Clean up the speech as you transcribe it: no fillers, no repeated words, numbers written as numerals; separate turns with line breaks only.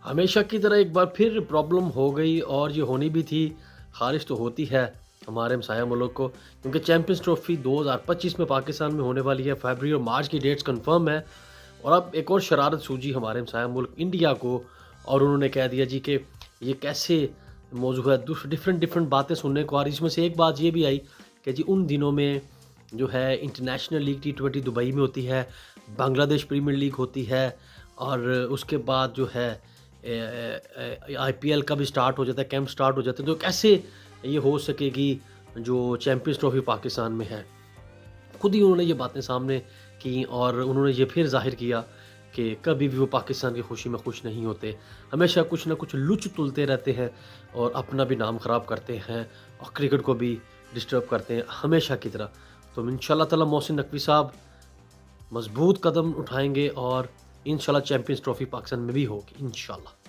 हमेशा की तरह एक बार फिर प्रॉब्लम हो गई और ये होनी भी थी, ख़ारिश तो होती है हमारे हमसाया मुल्क को, क्योंकि चैंपियंस ट्रॉफ़ी 2025 में पाकिस्तान में होने वाली है। फ़रवरी और मार्च की डेट्स कन्फ़र्म है और अब एक और शरारत सूझी हमारे हमसाया मुल्क इंडिया को और उन्होंने कह दिया जी कि ये कैसे मौजू है। डिफ़रेंट डिफ़रेंट बातें सुनने को आ रही, इसमें से एक बात ये भी आई कि जी उन दिनों में जो है इंटरनेशनल लीग T20 दुबई में होती है, बांग्लादेश प्रीमियर लीग होती है और उसके बाद जो है IPL का भी स्टार्ट हो जाता है, कैंप स्टार्ट हो जाते हैं, तो कैसे ये हो सकेगी जो चैंपियंस ट्रॉफी पाकिस्तान में है। खुद ही उन्होंने ये बातें सामने की और उन्होंने ये फिर ज़ाहिर किया कि कभी भी वो पाकिस्तान की खुशी में खुश नहीं होते, हमेशा कुछ ना कुछ लुच तुलते रहते हैं और अपना भी नाम ख़राब करते हैं और क्रिकेट को भी डिस्टर्ब करते हैं हमेशा की तरह। तो इंशाल्लाह ताला मोहसिन नकवी साहब मज़बूत कदम उठाएँगे और इंशाल्लाह चैंपियंस ट्रॉफ़ी पाकिस्तान में भी होगी इंशाल्लाह।